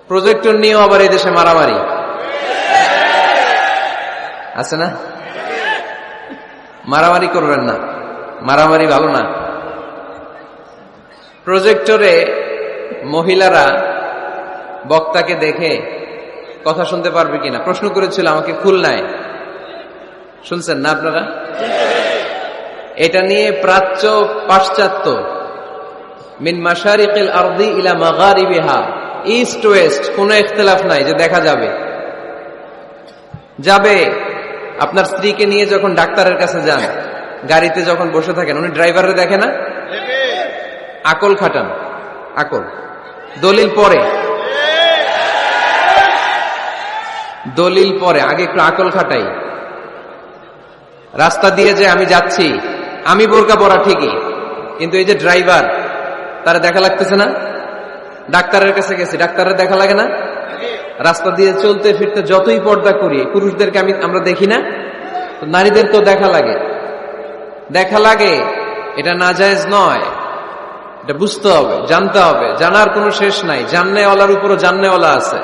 Projector নিয়েও আবার এই দেশে মারামারি আছে না? মারামারি করবেন না, মারামারি ভালো না। প্রজেক্টরে মহিলারা বক্তাকে দেখে কথা শুনতে পারবে কিনা প্রশ্ন করেছিল আমাকে খুলনায়, শুনছেন না আপনারা? এটা নিয়ে প্রাচ্য পাশ্চাত্য, মিন মাশারিকিল আরদি ইলা মাগারিবিহা, ইস্ট ওয়েস্ট কোনো ইখতিলাফ নাই যে দেখা যাবে। যাবে আপনার স্ত্রীকে নিয়ে যখন ডাক্তারের কাছে যান, গাড়িতে যখন বসে থাকেন, উনি ড্রাইভারে দেখে না? আকল খাটান, আকল দলিল পরে, দলিল পরে, আগে একটু আকল খাটাই। রাস্তা দিয়ে যে আমি যাচ্ছি, আমি বোরকা পরা ঠিকই, কিন্তু এই যে ড্রাইভার, তারা দেখা লাগতেছে না? ডাক্তারের কাছে গেছি, ডাক্তারের দেখা লাগে না? রাস্তা দিয়ে চলতে ফিরতে যতই পর্দা করি, পুরুষদেরকে আমরা দেখি না? নারীদের তো দেখা লাগে, দেখা লাগে। এটা নাজায়েজ নয়, এটা বুঝতে হবে, জানতে হবে। জানার কোনো শেষ নাই, জাননেওয়ালার উপরও জাননেওয়ালা আছে।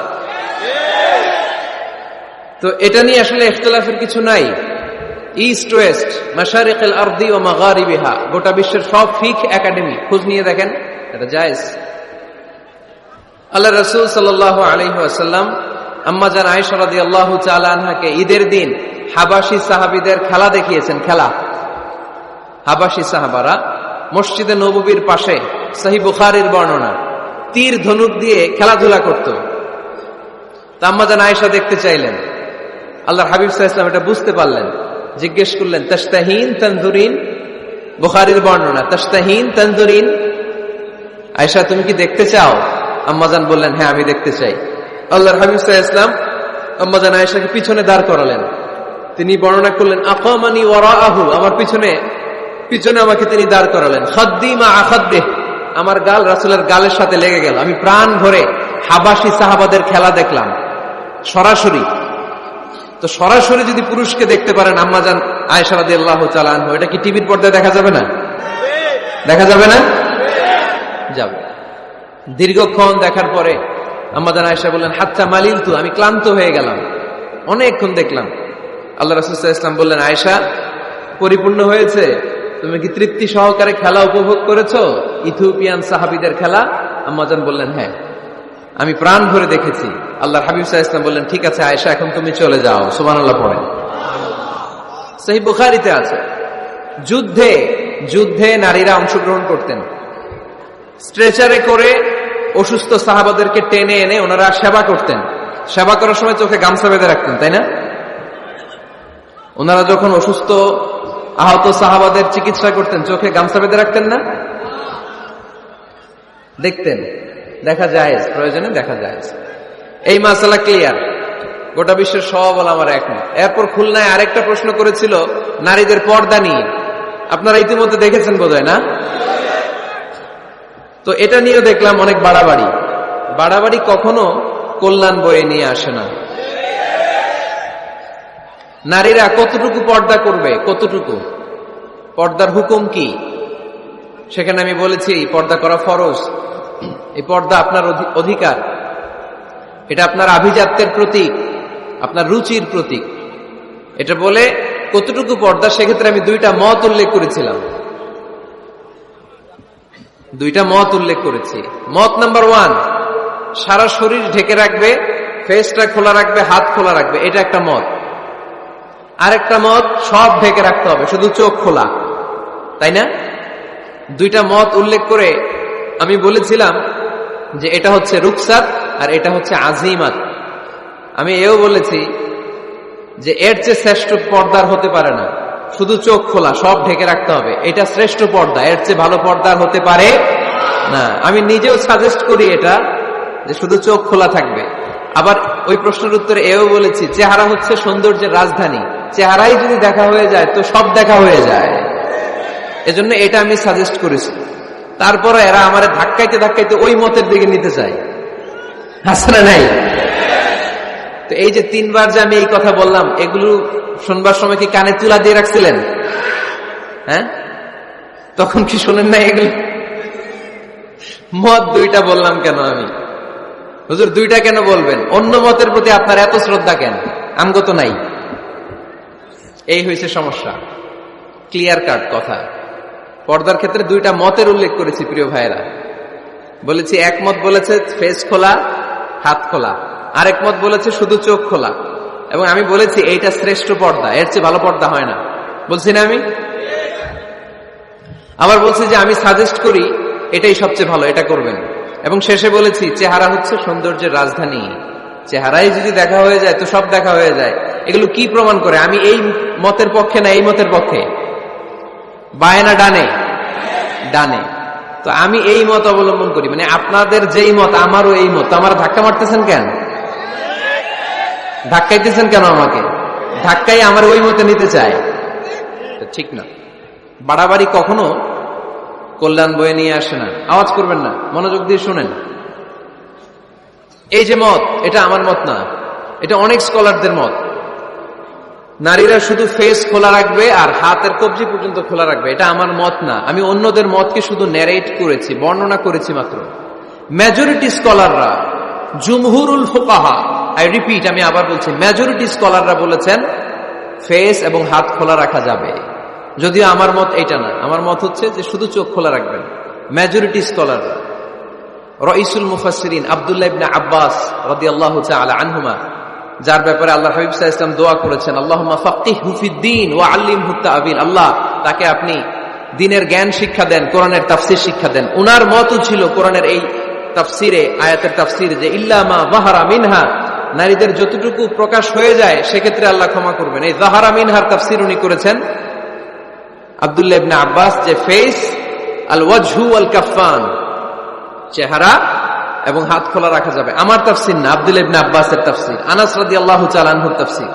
তো এটা নিয়ে আসলে ইখতিলাফের কিছু নাই। ইস্ট ওয়েস্ট, মাশারিকিল আরদি ওয়া মাগারিবিহা, গোটা বিশ্বের সব ফিকহ একাডেমি খোঁজ নিয়ে দেখেন, এটা জায়েজ। আল্লাহ রাসূল সাল্লাল্লাহু আলাইহি ওয়াসাল্লাম আম্মা জান আয়েশা রাদিয়াল্লাহু তাআলা আনহাকে ঈদের দিন হাবাশি সাহাবীদের খেলা দেখিয়েছেন। খেলা, হাবাশি সাহাবারা মসজিদে নববীর পাশে, সহিহ বুখারীর বর্ণনা, তীর ধনুক দিয়ে খেলাধুলা করত। আম্মা জান আয়েশা দেখতে চাইলেন, আল্লাহর হাবিব সাল্লাল্লাহু আলাইহি ওয়াসাল্লাম এটা বুঝতে পারলেন, জিজ্ঞেস করলেন তাশতাহিন তানজুরিন, বুখারীর বর্ণনা, তাশতাহিন তানজুরিন, আয়েশা তুমি কি দেখতে চাও? আম্মাজান বললেন হ্যাঁ আমি দেখতে চাই। আল্লাহর হাবিব সাল্লাল্লাহু আলাইহি ওয়াসাল্লাম আম্মাজান আয়েশাকে পিছনে দাঁড় করালেন। তিনি বর্ণনা করলেন আকামানি ওয়ারাআহু, আমার পিছনে পিছনে আমাকে তিনি দাঁড় করালেন। খাদ্দি মা আখাদ্দি, আমার গাল রাসূলের গালের সাথে লেগে গেল। আমি প্রাণ ভরে হাবাশি সাহাবাদের খেলা দেখলাম সরাসরি। তো সরাসরি যদি পুরুষকে দেখতে পারেন আম্মাজান আয়েশা রাদিয়াল্লাহু তাআলা আনহা, এটা কি টিভির পর্দায় দেখা যাবে না? দেখা যাবে না? যাবে। দীর্ঘক্ষণ দেখার পরে আম্মাজান আয়েশা বললেন হাত্তা মালিলতু, আমি ক্লান্ত হয়ে গেলাম, অনেকক্ষণ দেখলাম। আল্লাহ রাসূল সাল্লাল্লাহু আলাইহি ওয়াসাল্লাম বললেন আয়েশা পরিপূর্ণ হয়েছে, তুমি কি তৃপ্তি সহকারে খেলা উপভোগ করেছো, ইথিওপিয়ান সাহাবীদের খেলা? আম্মাজান বললেন হ্যাঁ, আমি প্রাণ ভরে দেখেছি। আল্লাহর হাবিব সাল্লাল্লাহু আলাইহি ওয়াসাল্লাম বললেন ঠিক আছে আয়েশা, এখন তুমি চলে যাও। সুবহানাল্লাহ পড়েন। সহিহ বুখারীতে আছে, যুদ্ধে যুদ্ধে নারীরা অংশগ্রহণ করতেন। স্ট্রেচারে করে অসুস্থ সাহাবাদেরকে টেনে এনে ওনারা সেবা করতেন। সেবা করার সময় চোখে গামছা বেঁধে রাখতেন, তাই না? ওনারা যখন অসুস্থ আহত সাহাবাদের চিকিৎসা করতেন, চোখে গামছা বেঁধে রাখতেন না? দেখতেন, দেখা যায়, প্রয়োজনে দেখা যায়। এই মাসালা ক্লিয়ার, গোটা বিশ্বের সব আমার একমত। এরপর খুলনায় আরেকটা প্রশ্ন করেছিল নারীদের পর্দা নিয়ে, আপনারা ইতিমধ্যে দেখেছেন বোধহয় না? তো এটা নিয়েও দেখলাম অনেক বাড়াবাড়ি। বাড়াবাড়ি কখনো কল্যাণ বয়ে নিয়ে আসে না। নারীরা কতটুকু পর্দা করবে, কতটুকু পর্দার হুকুম কি, সেখানে আমি বলেছি পর্দা করা ফরজ। এই পর্দা আপনার অধিকার, এটা আপনার আভিজাত্যের প্রতীক, আপনার রুচির প্রতীক। এটা বলে কতটুকু পর্দা, সেক্ষেত্রে আমি দুইটা মত উল্লেখ করেছিলাম, দুইটা মত উল্লেখ করেছি। মত নাম্বার 1, সারা শরীর ঢেকে রাখবে, ফেসটা খোলা রাখবে, হাত খোলা রাখবে, এটা একটা মত। আরেকটা মত সব ঢেকে রাখতে হবে, শুধু চোখ খোলা, তাই না? দুইটা মত উল্লেখ করে আমি বলেছিলাম যে এটা হচ্ছে রুকসাত আর এটা হচ্ছে আজিমাত। আমি এও বলেছি যে এর চেয়ে শ্রেষ্ঠ পর্দার হতে পারে না, শুধু চোখ খোলা, সব ঢেকে রাখতে হবে, এটা শ্রেষ্ঠ পর্দা, এর চেয়ে ভালো পর্দার হতে পারে না। আমি নিজেও সাজেস্ট করি এটা, যে শুধু চোখ খোলা থাকবে। আবার ওই প্রশ্নের উত্তরে এও বলেছি চেহারা হচ্ছে সৌন্দর্যের রাজধানী, চেহারাই যদি দেখা হয়ে যায় তো সব দেখা হয়ে যায়, এজন্য এটা আমি সাজেস্ট করেছি। তারপরে এরা আমার ধাক্কাইতে ধাক্কাইতে ওই মতের দিকে নিতে চায়, হাসনা নাই? তো এই যে 3 বার যে আমি এই কথা বললাম, এগুলো শুনবার সময় কি কানে তুলা দিয়ে রাখছিলেন? হ্যাঁ, তখন কি শোনেন না? এগুলো মত দুইটা বললাম কেন আমি? হুজুর দুইটা কেন বলবেন, অন্য মতের প্রতি আপনার এত শ্রদ্ধা কেন, আমগো তো নাই। এই হয়েছে সমস্যা। ক্লিয়ার কাট কথা। পর্দার ক্ষেত্রে দুইটা মতের উল্লেখ করেছি প্রিয় ভাইয়েরা। বলেছি এক মত বলেছে ফেস খোলা, হাত খোলা, আরেক মত বলেছে শুধু চোখ খোলা। এবং আমি বলেছি এইটা শ্রেষ্ঠ পর্দা, এর চেয়ে ভালো পর্দা হয় না, বলছি না আমি? আবার বলছি যে আমি সাজেস্ট করি এটাই সবচেয়ে ভালো, এটা করবেন। এবং শেষে বলেছি চেহারা হচ্ছে সৌন্দর্যের রাজধানী, চেহারাই যদি দেখা হয়ে যায় তো সব দেখা হয়ে যায়। এগুলো কি প্রমাণ করে আমি এই মতের পক্ষে না এই মতের পক্ষে? বায়ে না ডানে? ডানে। তো আমি এই মত অবলম্বন করি, মানে আপনাদের যেই মত আমারও এই মত। আমার ধাক্কা মারতেছেন কেন? ধাক্কাইতেছেন কেন আমাকে? ধাক্কাই আমার ওই মতে নিতে চায়, ঠিক না। বাড়াবাড়ি কখনো কল্যাণ বয়ে নিয়ে আসে না। আওয়াজ করবেন না, মনোযোগ দিয়ে শুনেন। এই যে মত, এটা আমার মত না, এটা অনেক স্কলারদের মত। নারীরা শুধু ফেস খোলা রাখবে আর হাতের কবজি পর্যন্ত খোলা রাখবে, এটা আমার মত না। আমি অন্যদের মতকে শুধু ন্যারেট করেছি, বর্ণনা করেছি মাত্র। মেজরিটি স্কলাররা, জুমহুরুল ফুকাহা, আই রিপিট, আমি আবার বলছি, মেজরিটি স্কলাররা বলেছেন ফেস এবং হাত খোলা রাখা যাবে। যদিও আমার মত এটা না, আমার মত হচ্ছে যে শুধু চোখ খোলা রাখবেন। মেজরিটি স্কলাররা, রাইসুল মুফাসসিরিন আব্দুল্লাহ ইবনে আব্বাস রাদিয়াল্লাহু তাআলা আনহুমা, যার ব্যাপারে আল্লাহ হাবিব সাল্লাল্লাহু আলাইহি ওয়াসাল্লাম দোয়া করেছেন, আল্লাহুম্মা ফাক্কিহহু ফিদ্দীন ওয়া আল্লিমহু তা'বীল, আল্লাহ তাকে আপনি দ্বীনের জ্ঞান শিক্ষা দেন, কোরআনের তাফসীর শিক্ষা দেন। উনার মতও ছিল কোরআনের এই তাফসীরে, আয়াতের তাফসীর, যে ইল্লা মা যাহারা মিনহা, নারীদের যতটুকু প্রকাশ হয়ে যায় সেক্ষেত্রে আল্লাহ ক্ষমা করবেন। এই যাহারা মিনহার তাফসীর উনি করেছেন আব্দুল্লাহ ইবনে আব্বাস, যে ফেস, আল ওয়াজহু ওয়াল কাফফান, চেহারা এবং হাত খোলা রাখা যাবে। আমার তাফসীর না, আব্দুল্লাহ ইবনে আব্বাসের তাফসীর, আনাস রাদিয়াল্লাহু তাআলা আনহুর তাফসীর।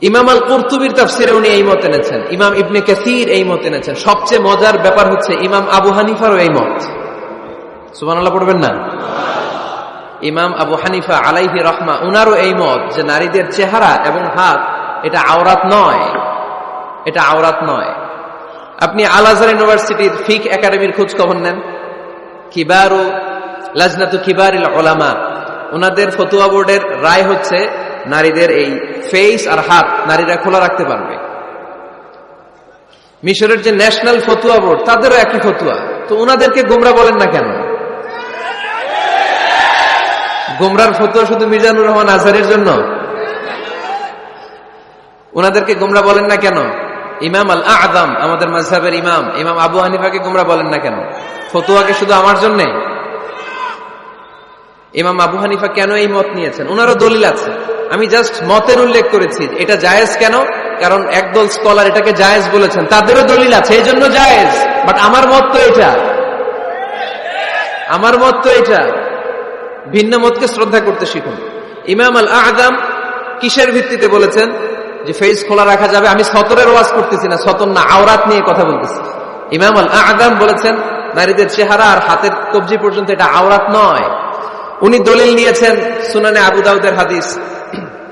ইমাম আল কুরতুবীর তাফসীরে উনি এই মত এনেছেন, ইমাম ইবনে কাসীর এই মত এনেছেন। সবচেয়ে মজার ব্যাপার হচ্ছে ইমাম আবু হানিফারও এই মত। সুবহানাল্লাহ পড়বেন না? ইমাম আবু হানিফা আলাইহি রাহমা, উনারও এই মত যে নারীদের চেহারা এবং হাত এটা আওরাত নয়, এটা আওরাত নয়। আপনি আল আজহার ইউনিভার্সিটির ফিক একাডেমির খোঁজ খবর নেন, কিবারু লাজনাতু কিবারিল উলামা, ওনাদের ফতোয়া বোর্ডের রায় হচ্ছে নারীদের এই ফেস আর হাত নারীরা খোলা রাখতে পারবে। মিশরের যে ন্যাশনাল ফতোয়া বোর্ড, তাদেরও একই ফতোয়া। তো ওনাদেরকে গোমরা বলেন না কেন? গোমরার ফতোয়া শুধু মিজানুর রহমান আজহারের জন্য? ওনাদেরকে গোমরা বলেন না কেন? ইমাম আল আযম, আমাদের মাযহাবের ইমাম, ইমাম আবু হানিফাকে গোমরা বলেন না কেন? ফতোয়াকে শুধু আমার জন্য? ইমাম আবু হানিফা কেন এই মত নিয়েছেন? ওনারও দলিল আছে, আমি জাস্ট মতের উল্লেখ করেছি। এটা জায়েজ কেন? কারণ একদল স্কলার এটাকে জায়েজ বলেছেন, তাদেরও দলিল আছে, এই জন্য জায়েজ। বাট আমার মত তো এটা, আমার মত তো এটা। ভিন্ন মতকে শ্রদ্ধা করতে শিখুন। ইমাম আল আযম কিসের ভিত্তিতে বলেছেন যে ফেস খোলা রাখা যাবে? আমি সতরের ওয়াজ করতেছি না, সতর না, আওরাত নিয়ে কথা বলতেছি। ইমাম আল আযম বলেছেন নারীদের চেহারা আর হাতের কবজি পর্যন্ত এটা আওরাত নয়। উনি দলিল নিয়েছেন সুনানে আবু দাউদের হাদিস।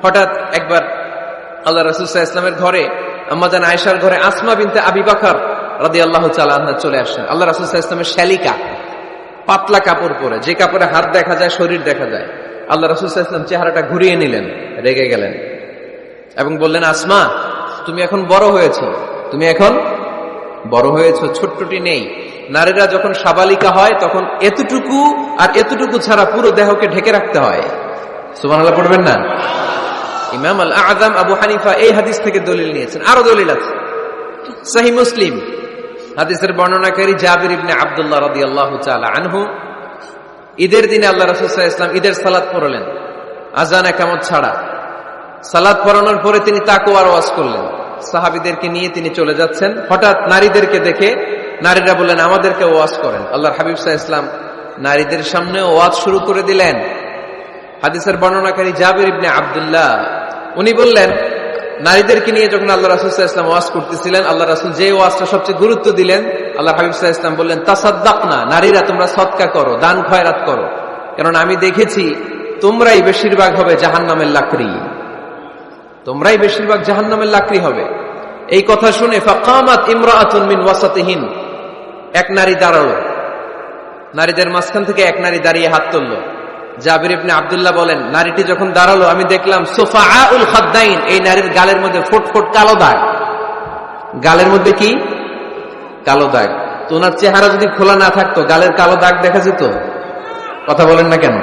হঠাৎ একবার আল্লাহ রাসূল সাল্লাল্লাহু আলাইহি ওয়াসাল্লামের ঘরে, আম্মাজান আয়েশার ঘরে আসমা বিনতে আবি বকর রাদিয়াল্লাহু তাআলা আনহা চলে আসেন। আল্লাহ রাসূল সাল্লাল্লাহু আলাইহি ওয়াসাল্লামের শ্যালিকা, পাতলা কাপড় পরে, যে কাপড়ে হাত দেখা যায়, শরীর দেখা যায়। আল্লাহ রাসূল সাল্লাল্লাহু আলাইহি ওয়াসাল্লাম চেহারাটা ঘুরিয়ে নিলেন, রেগে গেলেন এবং বললেন, আসমা তুমি এখন বড় হয়েছো, তুমি এখন বড় হয়েছো, ছোট্টটি নেই। নারীরা যখন সাবালিকা হয় তখন এতটুকু আর এতটুকু ছাড়া পুরো দেহকে ঢেকে রাখতে হয়। সুবহানাল্লাহ পড়বেন না? ইমাম আল আযম আবু হানিফা এই হাদিস থেকে দলিল নিয়েছেন। আরো দলিল আছে, সহিহ মুসলিম হাদিসের বর্ণনাকারী জাবির ইবনে আব্দুল্লাহ রাদিয়াল্লাহু তাআলা আনহু, ঈদের দিনে আল্লাহ রাসূল সাল্লাল্লাহু আলাইহি ওয়াসাল্লাম ঈদের সালাত পড়লেন আযান একামত ছাড়া। সালাত পড়ানোর পরে তিনি তাকওয়ার ওয়াজ করলেন, সাহাবীদেরকে নিয়ে তিনি চলে যাচ্ছেন। হঠাৎ নারীদেরকে দেখে নারীরা বললেন, আমাদেরকে ওয়াজ করেন। আল্লাহর হাবিব সাল্লাল্লাহু আলাইহি ওয়াসাল্লাম নারীদের সামনে ওয়াজ শুরু করে দিলেন। হাদিসের বর্ণনাকারী জাবির ইবনে আব্দুল্লাহ, উনি বললেন, নারীদেরকে নিয়ে যখন আল্লাহ রাসূল সাল্লাল্লাহু আলাইহি ওয়াসাল্লাম ওয়াজ করতেছিলেন, আল্লাহ রাসূল যে ওয়াজটা সবচেয়ে গুরুত্ব দিলেন, আল্লাহর হাবিব সাল্লাল্লাহু আলাইহি ওয়াসাল্লাম বললেন, তাসাদ্দাকনা, নারীরা তোমরা সদকা করো, দান খয়রাত করো, কারণ আমি দেখেছি তোমরাই বেশিরভাগ হবে জাহান্নামের লাকড়ি, তোমরাই বেশিরভাগ জাহান্নামের লাকড়ি হবে। এই কথা শুনে ফাকামাত ইমরাআতুন মিন ওয়াসাতিহিন, এক নারী দাঁড়ালো, নারীদের মাঝখান থেকে এক নারী দাঁড়িয়ে হাত তুলল। জাবির ইবনে আব্দুল্লাহ বলেন, নারীটি যখন দাঁড়ালো আমি দেখলাম সুফাআউল খাদ্দাইন, এই নারীর গালের মধ্যে ফুটফুট কালো দাগ। গালের মধ্যে কি? কালো দাগ। তো ওনার চেহারা যদি খোলা না থাকতো গালের কালো দাগ দেখা যেত? কথা বলেন না কেন?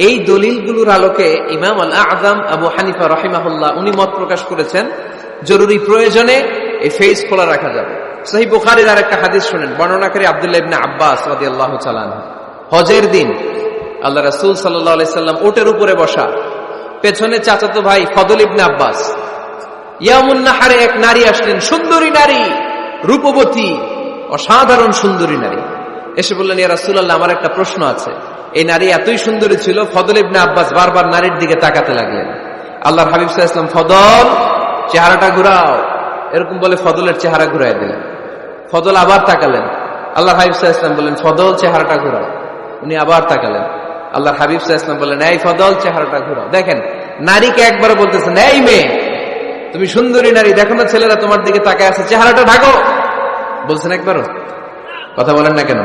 এই দলিলগুলোর আলোকে ইমাম আল আযম আবু হানিফা রাহিমাহুল্লাহ উনি মত প্রকাশ করেছেন জরুরি প্রয়োজনে এই ফেস খোলা রাখা যাবে। সহিহ বুখারীর আরেকটা হাদিস শুনেন, বর্ণনাকারী আব্দুল্লাহ ইবনে আব্বাস রাদিয়াল্লাহু তাআলা আনহু। হজের দিন আল্লাহ রাসূল সাল্লাল্লাহু আলাইহি সাল্লাম উটের উপরে বসা, পেছনে চাচাতো ভাই ফদল ইবনে আব্বাস। ইয়ামুন নাহারে এক নারী আসলেন, সুন্দরী নারী, রূপবতী, অসাধারণ সুন্দরী নারী। এসে বললেন, ইয়া রাসূলুল্লাহ, আমার একটা প্রশ্ন আছে। এই নারী এতই সুন্দরী ছিল, ফদল ইবনে আব্বাস বারবার নারীর দিকে তাকাতে লাগলেন। আল্লাহর হাবিব সাল্লাল্লাহু আলাইহি ওয়াসাল্লাম, ফদল চেহারাটা ঘুরাও, এরকম বলে ফদলের চেহারা ঘুরাই দিলেন। ফদল আবার তাকালেন। আল্লাহর হাবিব সাল্লাল্লাহু আলাইহি ওয়াসাল্লাম বললেন, ফদল চেহারাটা ঘুরাও। উনি আবার তাকালেন। আল্লাহর হাবিব সাল্লাল্লাহু আলাইহি ওয়াসাল্লাম বললেন, এই ফদল চেহারাটা ঘুরাও। দেখেন, নারীকে একবার বলতেছেন, এই মেয়ে তুমি সুন্দরী নারী, দেখো না ছেলেরা তোমার দিকে তাকায় আছে, চেহারাটা ঢাকো। বলছেন একবারও? কথা বলেন না কেন?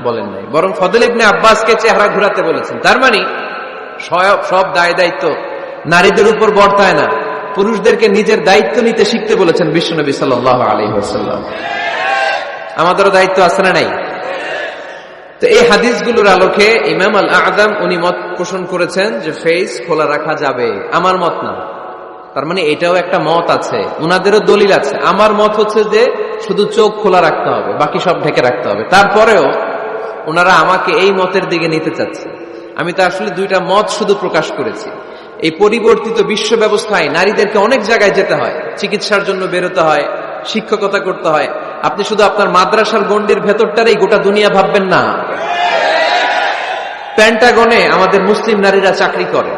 বলেন নাই, বরং ফদল ইবনে আব্বাসকে চেহারা ঘুরাতে বলেছেন। তার মানে সব দায় দায়িত্ব নারীদের উপর বর্তায় না, পুরুষদেরকে নিজের দায়িত্ব নিতে শিখতে বলেছেন বিশ্বনবী সাল্লাল্লাহু আলাইহি ওয়াসাল্লাম। আমাদেরও দায়িত্ব আছে না নাই? তো এই হাদিসগুলোর আলোকে ইমাম আল আযম উনি মত পোষণ করেছেন যে ফেস খোলা রাখা যাবে। আমার মত না, তার মানে এটাও একটা মত আছে, উনাদেরও দলিল আছে। আমার মত হচ্ছে যে শুধু চোখ খোলা রাখতে হবে, বাকি সব ঢেকে রাখতে হবে। তারপরেও ওনারা আমাকে এই মতের দিকে নিতে চাচ্ছে। আমি তো আসলে দুইটা মত শুধু প্রকাশ করেছি। এই পরিবর্তিত বিশ্ব ব্যবস্থায় নারীদেরকে অনেক জায়গায় যেতে হয়, চিকিৎসার জন্য বেরোতে হয়, শিক্ষকতা করতে হয়। আপনি শুধু আপনার মাদ্রাসার গণ্ডির ভেতরটারই গোটা দুনিয়া ভাববেন না। পেন্টাগনে আমাদের মুসলিম নারীরা চাকরি করে,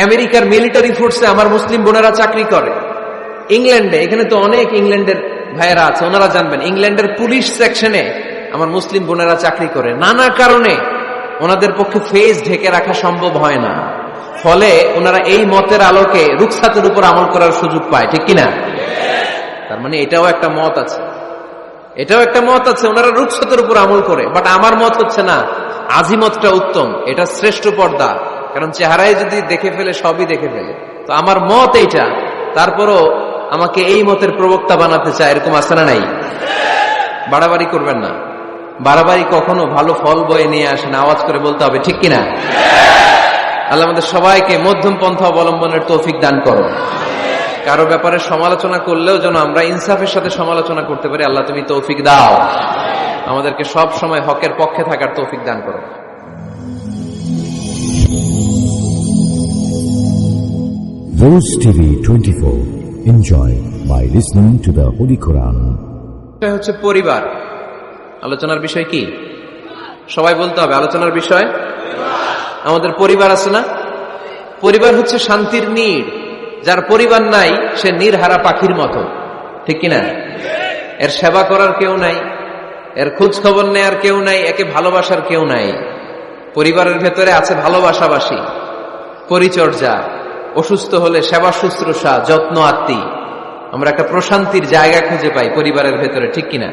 আমেরিকার মিলিটারি ফোর্সে আমার মুসলিম বোনেরা চাকরি করে, ইংল্যান্ডে, এখানে তো অনেক ইংল্যান্ডের ভাইয়েরা আছে, ওনারা জানবেন, ইংল্যান্ডের পুলিশ সেকশনে আমার মুসলিম বোনেরা চাকরি করে। নানা কারণে ওনাদের পক্ষে ফেস ঢেকে রাখা সম্ভব হয় না, ফলে ওনারা এই মতের আলোকে রুখসাতের উপর আমল করার সুযোগ পায়, ঠিক কিনা? তার মানে এটাও একটা মত আছে, এটাও একটা মত আছে, ওনারা রুখসাতের উপর আমল করে। বাট আমার মত হচ্ছে না, আজিমতটা উত্তম, এটা শ্রেষ্ঠ পর্দা, কারণ চেহারায় যদি দেখে ফেলে সবই দেখে ফেলে। তো আমার মত এইটা, তারপরও আমাকে এই মতের প্রবক্তা বানাতে চায়, এরকম আছে না নাই? বাড়াবাড়ি করবেন না, বাড়াবাড়ি কখনো ভালো ফল বয়ে নিয়ে আসেন, আওয়াজ করে বলতে হবে, ঠিক কিনা? আল্লাহ আমাদের সবাইকে মধ্যম পন্থা অবলম্বনের তৌফিক দান করো। কারো ব্যাপারে সমালোচনা করলেও যেন আমরা ইনসাফের সাথে সমালোচনা করতে পারি। আল্লাহ তুমি তৌফিক দাও, আমাদেরকে সব সময় হকের পক্ষে থাকার তৌফিক দান করো। Rose TV 24. Enjoy by listening to the Holy Quran. এটা হচ্ছে পরিবার। আলোচনার বিষয় কি? সবাই বলতে হবে আলোচনার বিষয়। আমাদের পরিবার আছে না? পরিবার হচ্ছে শান্তির নীড়। যার পরিবার নাই সে নীড়হারা পাখির মতো, ঠিক কিনা? এর সেবা করার কেউ নাই, এর খোঁজ খবর নেয়ার কেউ নাই, একে ভালোবাসার কেউ নাই। পরিবারের ভেতরে আছে ভালোবাসাবাসী, পরিচর্যা, অসুস্থ হলে সেবা শুশ্রূষা, যত্ন আত্মি। আমরা একটা প্রশান্তির জায়গা খুঁজে পাই পরিবারের ভেতরে, ঠিক কিনা?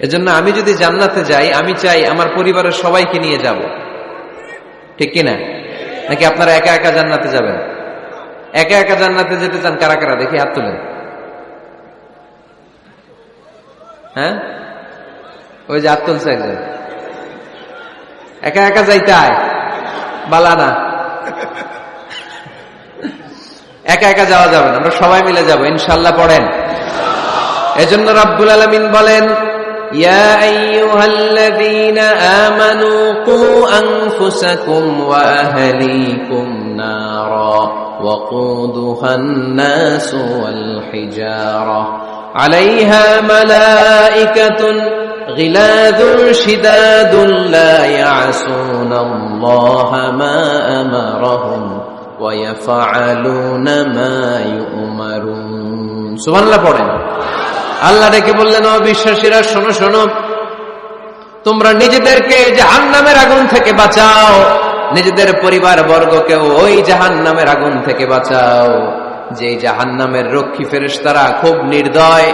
এজন্য আমি যদি জান্নাতে যাই, আমি চাই আমার পরিবারের সবাইকে নিয়ে যাব, ঠিক কিনা? নাকি আপনারা একা একা জান্নাতে যাবেন? একা একা জান্নাতে যেতে চান কারা কারা? দেখি হাত তুলেন। হ্যাঁ, ওই যে হাত তুলছে একজন। একা একা যাইতে আয় বালা না, একা একা যাওয়া যাবে না, আমরা সবাই মিলে যাব ইনশাআল্লাহ। পড়েন। এজন্য রাব্বুল আলামিন বলেন, ইয়া আইয়ুহাল্লাযীনা আমানু কু আনফুসাকুম ওয়া আহলিকুম নারা ওয়াকুদুহান নাসু ওয়াল হিজারা আলাইহা মালাইকাতুন গিলাযুন শিদাদুন লা ইয়াসুনাল্লাহা মা আমারাহুম ওয়া ইয়াফআলুনা মা ইউমারুন। সুবহানাল্লাহ পড়েন। আল্লাহ ডেকে বললেন, ও বিশ্বাসীরা শোনো শোনো, তোমরা নিজেদেরকে জাহান্নামের আগুন থেকে বাঁচাও, নিজেদের পরিবার বর্গকেও ওই জাহান্নামের আগুন থেকে বাঁচাও। যে জাহান্নামের রক্ষী ফেরেশতারা খুব নির্দয়,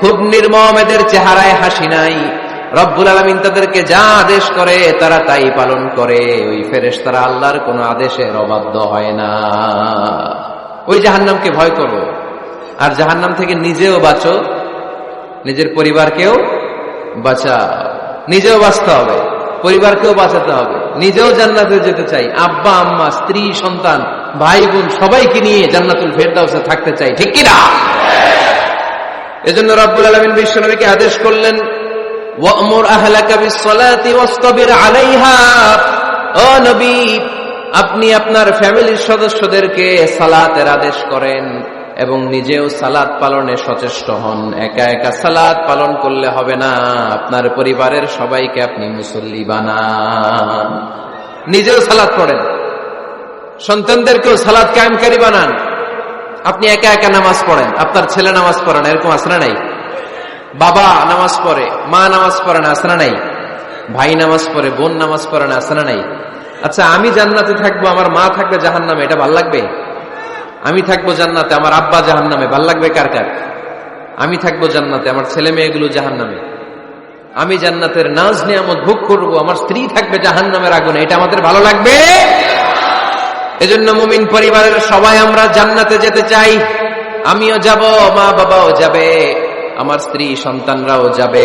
খুব নির্মম, এদের চেহারায় হাসি নাই, রব্বুল আলামিন তাদেরকে যা আদেশ করে তারা তাই পালন করে। ওই ফেরেশতারা আল্লাহর কোনো আদেশের অবাধ্য হয় না। ওই জাহান্নামকে ভয় করো, আর জাহান্নাম থেকে নিজেও বাঁচো, নিজের পরিবারকেও বাঁচাও। নিজেও বাঁচতে হবে, পরিবারকেও বাঁচাতে হবে। নিজেও জান্নাতে যেতে চাই, আব্বা আম্মা স্ত্রী সন্তান ভাই বোন সবাইকে নিয়ে জান্নাতুল ফেরদাউসে থাকতে চাই, ঠিক কিনা? এজন্য রব্বুল আলামিন বিশ্বনবীকে আদেশ করলেন, ওয়া'মুর আহলাকা বিস-সালাতি ওয়াসতাবির আলাইহা। ও নবী, আপনি আপনার ফ্যামিলির সদস্যদেরকে সালাতের আদেশ করেন এবং নিজেও সালাত পালনে সচেষ্ট হন। একা একা সালাত পালন করলে হবে না, আপনার পরিবারের সবাইকে আপনি মুসল্লি বানান। নিজেও সালাত পড়েন, সন্তানদেরকেও সালাত কায়েমকারী বানান। আপনি একা একা নামাজ পড়েন, আপনার ছেলে নামাজ পড়েন, এরকম আছে না নাই? বাবা নামাজ পড়ে, মা নামাজ পড়ে না, আছে না নাই? ভাই নামাজ পড়ে, বোন নামাজ পড়ে না, আছে না নাই? আচ্ছা, আমি জান্নাতে থাকবো, আমার মা থাকবে জাহান্নামে, এটা ভাল লাগবে? আমি থাকবো জান্নাতে, আমার আব্বা জাহান্নামে, ভাল লাগবে কার কার? আমি থাকবো জান্নাতে, আমার ছেলে মেয়েগুলো জাহান্নামে। আমি জান্নাতের নাজ নিয়ামত ভোগ করবো, আমার স্ত্রী থাকবে জাহান্নামের আগুনে, এটা আমাদের ভালো লাগবে? এজন্য মুমিন পরিবারের সবাই আমরা জান্নাতে যেতে চাই। আমিও যাব, মা বাবাও যাবে, আমার স্ত্রী সন্তানরাও যাবে।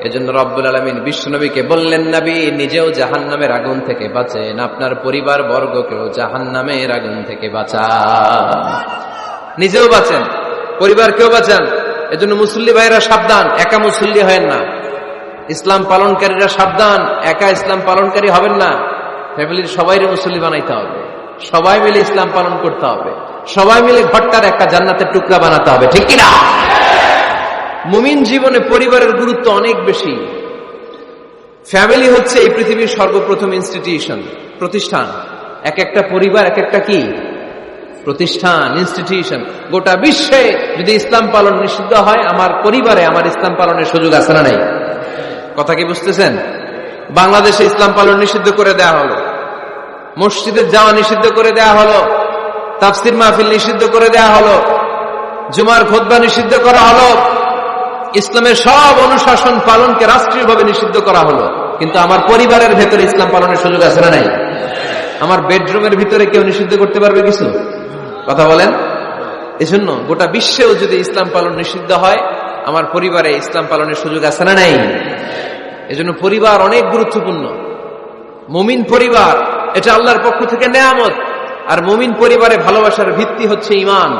এজন্য রব্বুল আলামিন বিশ্বনবীকে বললেন, নবী নিজেও জাহান্নামের আগুন থেকে বাঁচেন, আপনার পরিবার বর্গকেও জাহান্নামের আগুন থেকে বাঁচান। নিজেও বাঁচেন, পরিবারকেও বাঁচান। এজন্য মুসল্লি ভাইরা সাবধান, একা মুসল্লি হয়েন না। ইসলাম পালনকারীরা সাবধান, একা ইসলাম পালনকারী হবেন না। ফ্যামিলির সবাইরে মুসল্লি বানাইতে হবে, সবাই মিলে ইসলাম পালন করতে হবে, সবাই মিলে ঘরটার একটা জান্নাতের টুকরা বানাতে হবে, ঠিক কিনা? মুমিন জীবনে পরিবারের গুরুত্ব অনেক বেশি। ফ্যামিলি হচ্ছে এই পৃথিবীর সর্বপ্রথম ইনস্টিটিউশন, প্রতিষ্ঠান। এক একটা পরিবার এক একটা কি প্রতিষ্ঠান, ইনস্টিটিউশন। গোটা বিশ্বে যদি ইসলাম পালন নিষিদ্ধ হয়, আমার পরিবারে আমার ইসলাম পালনের সুযোগ আছে না নাই? কথা কি বুঝতেছেন? বাংলাদেশে ইসলাম পালন নিষিদ্ধ করে দেওয়া হলো, মসজিদে যাওয়া নিষিদ্ধ করে দেওয়া হলো, তাফসির মাহফিল নিষিদ্ধ করে দেওয়া হলো, জুমার খুতবা নিষিদ্ধ করা হলো, ইসলামের সব অনুশাসন পালনকে রাষ্ট্রীয়ভাবে নিষিদ্ধ করা হলো। কিন্তু আমার পরিবারের ভেতরে ইসলাম পালনের সুযোগ আছে না নাই? আমার বেডরুমের ভিতরে কেউ নিষিদ্ধ করতে পারবে কিছু? কথা বলেন। এজন্য গোটা বিশ্বেও যদি ইসলাম পালন নিষিদ্ধ হয়, আমার পরিবারে ইসলাম পালনের সুযোগ আছে না নাই? এজন্য পরিবার অনেক গুরুত্বপূর্ণ। মুমিন পরিবার এটা আল্লাহর পক্ষ থেকে নেয়ামত। আর মুমিন পরিবারে ভালোবাসার ভিত্তি হচ্ছে ঈমান।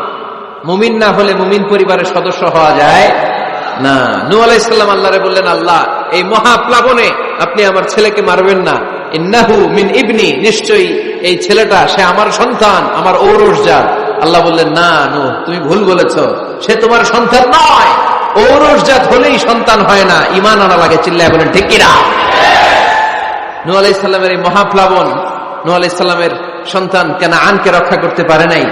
মুমিন না হলে মুমিন পরিবারের সদস্য হওয়া যায় না। নূহ আলাইহিস সালাম আল্লাহরে বললেন, আল্লাহ এই মহাপ্লাবনে আপনি আমার ছেলেকে মারবেন না। ইন্নাহু মিন ইবনি, নিশ্চয়ই এই ছেলেটা সে আমার সন্তান, আমার ঔরসজাত। আল্লাহ বললেন, না নূহ, তুমি ভুল বলেছ, সে তোমার সন্তান নয়। ঔরসজাত হলেই সন্তান হয় না, ঈমান আনা লাগে। চিল্লায় বলেন ঠিক কিনা? নূহ আলাইহিস সালামের এই মহাপ্লাবন নূহ আলাইহিস সালামের সন্তান কানাআনকে রক্ষা করতে পারে নাই।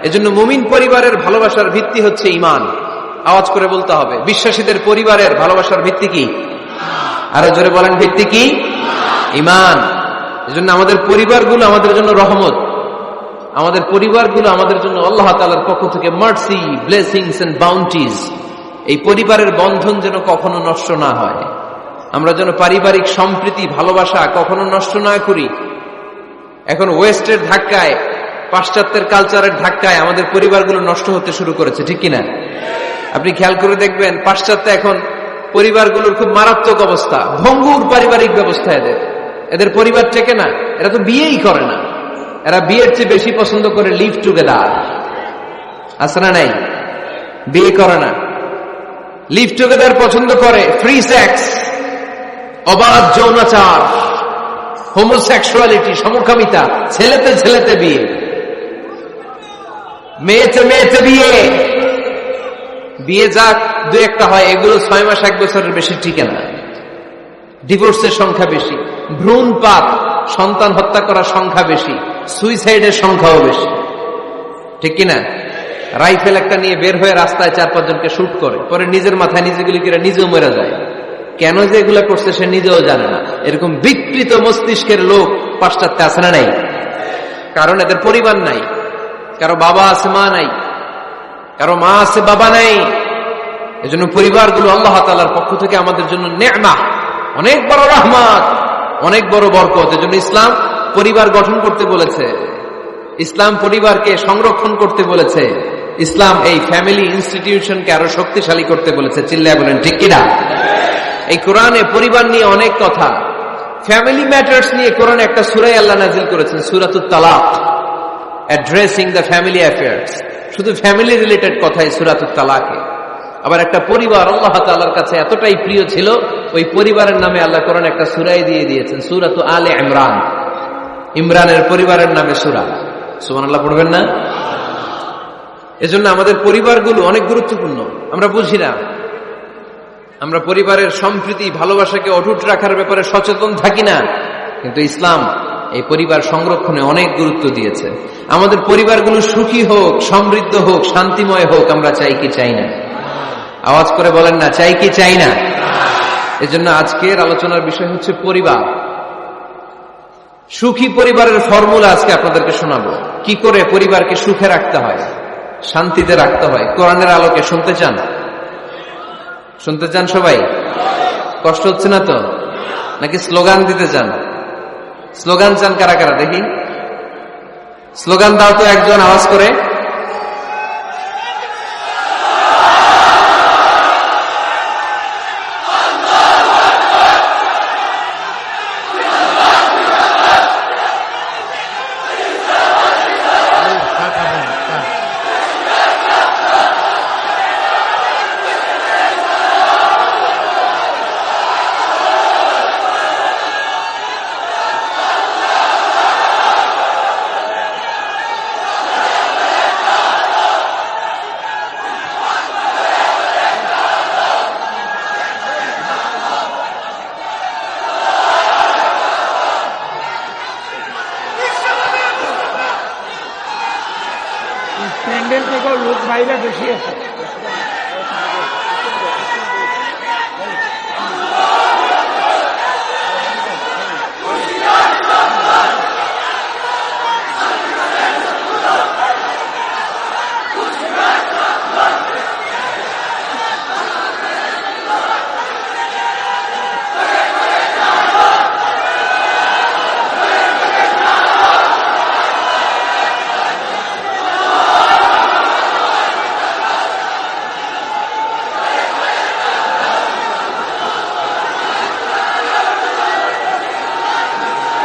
এজন্য মুমিন পরিবারের ভালোবাসার ভিত্তি হচ্ছে ঈমান। আওয়াজ করে বলতে হবে, বিশ্বাসীদের পরিবারের ভালোবাসার ভিত্তি কি? আরো জোরে বলেন, ভিত্তি কি? ঈমান। এজন্য আমাদের পরিবারগুলো আমাদের জন্য রহমত, আমাদের পরিবারগুলো আমাদের জন্য আল্লাহ তাআলার পক্ষ থেকে মার্সি, ব্লেসিংস এন্ড বাউন্টিজ। এই পরিবারের বন্ধন যেন কখনো নষ্ট না হয়। আমরা যেন পারিবারিক সম্প্রীতি, ভালোবাসা কখনো নষ্ট না করি। এখন ওয়েস্টের ধাক্কায়, পাশ্চাত্যের কালচারের ধাক্কায় আমাদের পরিবারগুলো নষ্ট হতে শুরু করেছে, ঠিক কিনা? আপনি খেয়াল করে দেখবেন, পাশ্চাত্যে এখন পরিবারগুলোর খুব মারাত্মক অবস্থা, ভঙ্গুর পারিবারিক ব্যবস্থা। এদের পরিবার টেকে না, এরা তো বিয়েই করে না। এরা বিয়ের চেয়ে বেশি পছন্দ করে লিভ টুগেদার। আছে না নাই? বিয়ে করে না, লিভ টুগেদার পছন্দ করে। ফ্রি সেক্স, অবাধ যৌনাচার, হোমোসেক্সুয়ালিটি, সমকামিতা, ছেলেতে ছেলেতে বিয়ে, মেয়েতে মেয়েতে বিয়ে। বিয়ে যাক দু একটা হয়, এগুলো 6 মাস 1 বছরের বেশি টিকে না। ডিভোর্সের সংখ্যা বেশি, ভ্রূণপাত, সন্তান হত্যা করার সংখ্যা বেশি, সুইসাইডের সংখ্যাও বেশি, ঠিক কিনা? রাইফেল একটা নিয়ে বের হয়ে রাস্তায় 4-5 জনকে শুট করে, পরে নিজের মাথায় নিজে গুলি করে নিজেও মরে যায়। কেন যে এগুলা করছে সে নিজেও জানে না। এরকম বিকৃত মস্তিষ্কের লোক পাশ্চাত্যে আছে না নাই? কারণ এদের পরিবার নাই, কারো বাবা আছে মা নাই, কারো মা আছে বাবা নাই। এজন্য পরিবারগুলো আল্লাহ তাআলার পক্ষ থেকে আমাদের জন্য নেয়ামত, অনেক বড় রহমত, অনেক বড় বরকত। এজন্য ইসলাম পরিবার গঠন করতে বলেছে, ইসলাম পরিবারকে সংরক্ষণ করতে বলেছে, ইসলাম এই ফ্যামিলি ইনস্টিটিউশনকে আরো শক্তিশালী করতে বলেছে। চিল্লায় বলেন ঠিক কিনা? এই কোরআনে পরিবার নিয়ে অনেক কথা, ফ্যামিলি ম্যাটার্স নিয়ে কোরআনে একটা সূরা আল্লাহ নাযিল করেছেন, সূরাতুত তালাক, অ্যাড্রেসিং দ্য ফ্যামিলি অ্যাফেয়ার্স। শুধু ফ্যামিলি রিলেটেড কথাই সূরাতুত তালাকে। আবার একটা পরিবার আল্লাহ তাআলার কাছে এতটাই প্রিয় ছিল, ওই পরিবারের নামে আল্লাহ কোরআনে একটা সূরাই দিয়ে দিয়েছেন, সূরাতু আলে ইমরান। ইমরানের পরিবারের নামে সূরা। সুবহানাল্লাহ পড়বেন না? এজন্য আমাদের পরিবারগুলো অনেক গুরুত্বপূর্ণ। আমরা বুঝি না, আমরা পরিবারের সম্প্রীতি ভালোবাসাকে অটুট রাখার ব্যাপারে সচেতন থাকি না, কিন্তু ইসলাম এই পরিবার সংরক্ষণে অনেক গুরুত্ব দিয়েছে। আমাদের পরিবারগুলো সুখী হোক, সমৃদ্ধ হোক, শান্তিময় হোক, আমরা চাই কি চাই না? আওয়াজ করে বলেন না, চাই কি চাই না? এজন্য আজকের আলোচনার বিষয় হচ্ছে পরিবার। সুখী পরিবারের ফর্মুলা আজকে আপনাদেরকে শোনাবো, কি করে পরিবারকে সুখে রাখতে হয়, শান্তিতে রাখতে হয়। কোরআনের আলোকে শুনতে চান? শুনতে চান সবাই? কষ্ট হচ্ছে না তো? নাকি স্লোগান দিতে চান? স্লোগান চান কারা কারা দেখি? স্লোগান দাও তো একজন আওয়াজ করে। প্যান্ডেল থেকে লোক বাইরে বেশি আছে।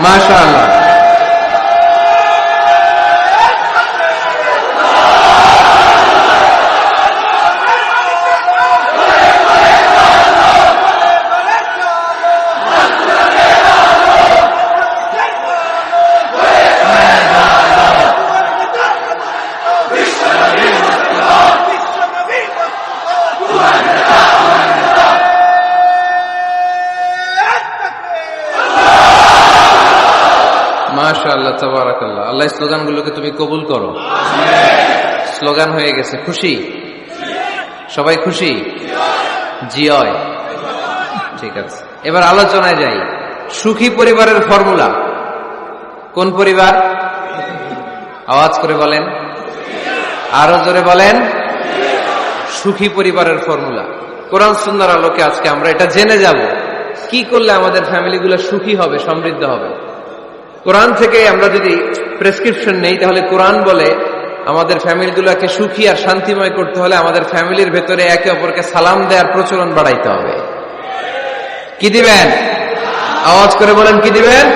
মাশাআল্লাহ। মাশাআল্লাহ, তাবারাকাল্লাহ। আল্লাহ স্লোগানগুলোকে তুমি কবুল করো। স্লোগান হয়ে গেছে, খুশি? সবাই খুশি? জিয়য়। ঠিক আছে, এবার আলোচনায় যাই। সুখী পরিবারের ফর্মুলা। কোন পরিবার? আওয়াজ করে বলেন, আরো জোরে বলেন। সুখী পরিবারের ফর্মুলা কোরআন সুন্নাহর আলোকে আজকে আমরা এটা জেনে যাব, কি করলে আমাদের ফ্যামিলিগুলো সুখী হবে, সমৃদ্ধ হবে। কোরআন থেকে আমরা যদি প্রেসক্রিপশন নেই, তাহলে কোরআন বলে আমাদের ফ্যামিলিগুলোকে সুখী আর শান্তিময় করতে হলে আমাদের ফ্যামিলির ভেতরে একে অপরকে সালাম দেওয়ার প্রচলন বাড়াইতে হবে। কি দিবেন? আওয়াজ করে বলেন, কি দিবেন?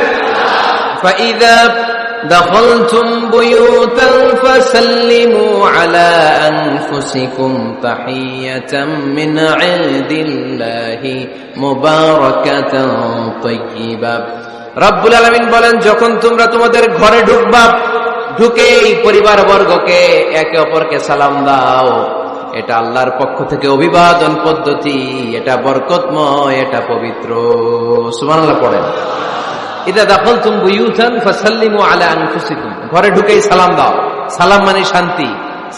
فَإِذَا دَخَلْتُمْ بُيُوتًا فَسَلِّمُوا عَلَى أَنفُسِكُمْ تَحِيَّةً مِنْ عِندِ اللَّهِ مُبَارَكَةً طَيِّبَةً। রব্বুল আলামিন বলেন, যখন তোমরা তোমাদের ঘরে ঢুকবা, ঢুকেই পরিবার বর্গকে একে অপরকে সালাম দাও। এটা আল্লাহর পক্ষ থেকে অভিবাদন পদ্ধতি, এটা বরকতময়, এটা পবিত্র। সুবহানাল্লাহ পড়েন। ইদা দাখালতুম বুয়ুতান ফাসাল্লিমু আলা আনফুসিকুম। ঘরে ঢুকেই সালাম দাও। সালাম মানে শান্তি।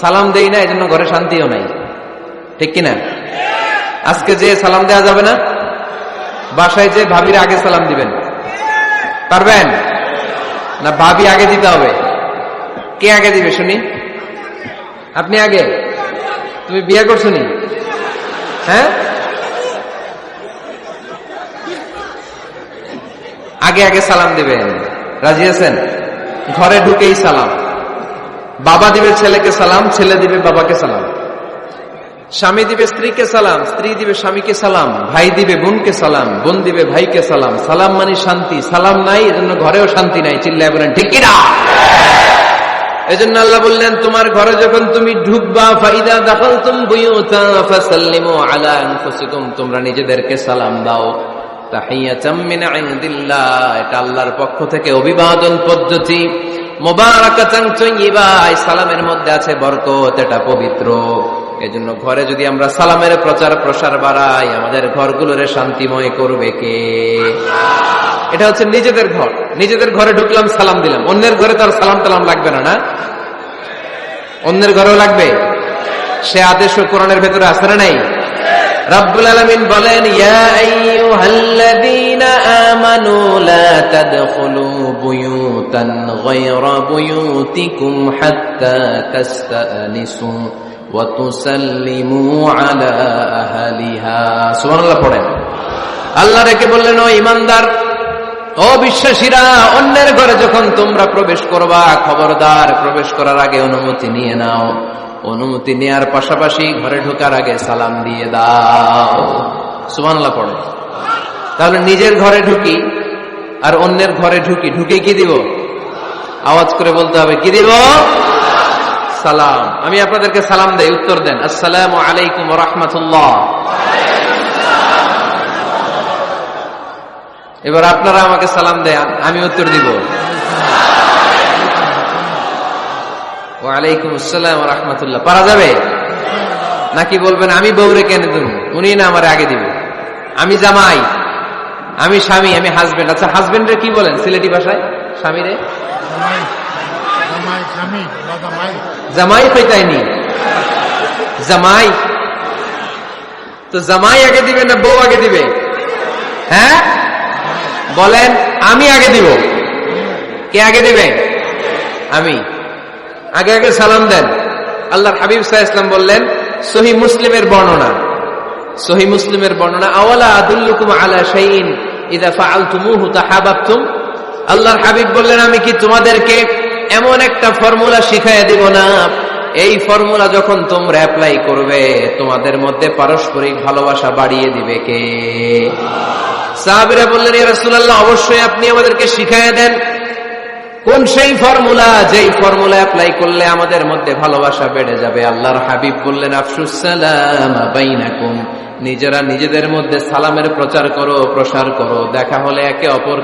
সালাম দেই না, এজন্য ঘরে শান্তিও নাই। ঠিক কিনা? আজকে যে সালাম দেওয়া যাবে না, বাসায় যে ভাবির আগে সালাম দিবেন, পারবেন না? ভাবি আগে দিতে হবে? কে আগে দিবে শুনি? আপনি আগে? তুমি বিয়ে করছো নি? হ্যাঁ, আগে আগে সালাম দিবেন। রাজি আছেন? ঘরে ঢুকেই সালাম। বাবা দিবে ছেলেকে সালাম, ছেলে দিবে বাবাকে সালাম। স্বামী দিবে স্ত্রীকে সালাম, স্ত্রী দিবে স্বামীকে সালাম, ভাই দিবে বোনকে সালাম, বোন দিবে ভাইকে সালাম। সালাম মানে শান্তি। সালাম নাই, এজন্য ঘরেও শান্তি নাই। চিল্লায় বলেন ঠিক কিনা? এজন্য আল্লাহ বললেন, তোমার ঘরে যখন তুমি ঢুকবা, ফাইদা দাখালতুম বুয়ুতা ফাসাল্লিমু আলা আনফুসিকুম, তোমরা নিজেদেরকে সালাম দাও। তাহিয়াতাম মিন ইনদিল্লাহ, এটা আল্লাহর পক্ষ থেকে অভিবাদন পদ্ধতি। মুবারাকাতান তাইয়্যিবা, এই সালামের মধ্যে আছে বরকত, এটা পবিত্র। এজন্য ঘরে যদি আমরা সালামের প্রচার প্রসার বাড়াই, আমাদের ঘরগুলোরে শান্তিময় করবে কে? এটা হচ্ছে নিজেদের ঘর। নিজেদের ঘরে ঢুকলাম, সালাম দিলাম। অন্যের ঘরে তো আর সালাম টালাম লাগবে না, না? অন্যের ঘরেও লাগবে। সে আদেশও কোরআনের ভেতরে আছে না নাই? রব্বুল আলামিন বলেন, ইয়া আইয়ুহাল্লাযীনা আমানু লা তাদখুলু বুয়ুতান গায়রা বুয়ুতিকুম হাত্তা তাস্তানিসু ওয়া তুসাল্লিমু আলা আহলিহা। সুবহানাল্লাহ পড়েন। আল্লাহ রেখে বললেন, ও ঈমানদার, ও বিশ্বাসীরা, অন্যের ঘরে যখন তোমরা প্রবেশ করবা, খবরদার প্রবেশ করার আগে অনুমতি নিয়ে নাও। অনুমতি নেয়ার পাশাপাশি ঘরে ঢোকার আগে সালাম দিয়ে দাও। সুবহানাল্লাহ পড়ে। তাহলে নিজের ঘরে ঢুকি আর অন্যের ঘরে ঢুকি, ঢুকে কি দিব? আওয়াজ করে বলতে হবে, কি দিব? সালাম। আমি আপনাদেরকে সালাম দেই, উত্তর দেন, আসসালামু আলাইকুম ওয়া রাহমাতুল্লাহ। এবার আপনারা আমাকে সালাম দেন, আমি উত্তর দিব, ওয়ালাইকুম আসসালাম ওয়া রাহমাতুল্লাহ। পারা যাবে নাকি বলবেন আমি বউরে কেন দেব, উনি না আমার আগে দিবে? আমি জামাই, আমি স্বামী, আমি হাজবেন্ড। আচ্ছা, হাজবেন্ডে কি বলেন সিলেটি ভাষায়? স্বামীরে জামাই কইতাইনি, জামাই। তো জামাই আগে দিবে না বউ আগে দিবে? হ্যাঁ বলেন, আমি আগে দিব। কে আগে দিবে? আমি। আগে আগে সালাম দেন। আল্লাহর হাবিব সাল্লাল্লাহু আলাইহি ওয়াসাল্লাম বললেন, সহিহ মুসলিমের বর্ণনা, সহিহ মুসলিমের বর্ণনা, আওয়ালা আদুল্লুকুম আলা শাইইন ইযা ফাআলতুমুহু তাহাবাবতুম। আল্লাহর হাবিব বললেন, আমি কি তোমাদেরকে এমন একটা ফর্মুলা শিখাইয়া দিব না, এই ফর্মুলা যখন তোমরা অ্যাপ্লাই করবে, তোমাদের মধ্যে পারস্পরিক ভালোবাসা বাড়িয়ে দিবে কে? সাহাবীরা বললেন, ইয়া রাসূলুল্লাহ, অবশ্যই আপনি আমাদেরকে শিখাইয়া দেন। কোন সেই ফর্মুলা, যেই ফর্মুলা অ্যাপ্লাই করলে আমাদের মধ্যে ভালোবাসা বেড়ে যাবে? আল্লাহর হাবিব বললেন, আফশুস সালাম বাইনাকুম, নিজেরা নিজেদের মধ্যে সালামের প্রচার করো, প্রসার করো। দেখা হলে একে অপর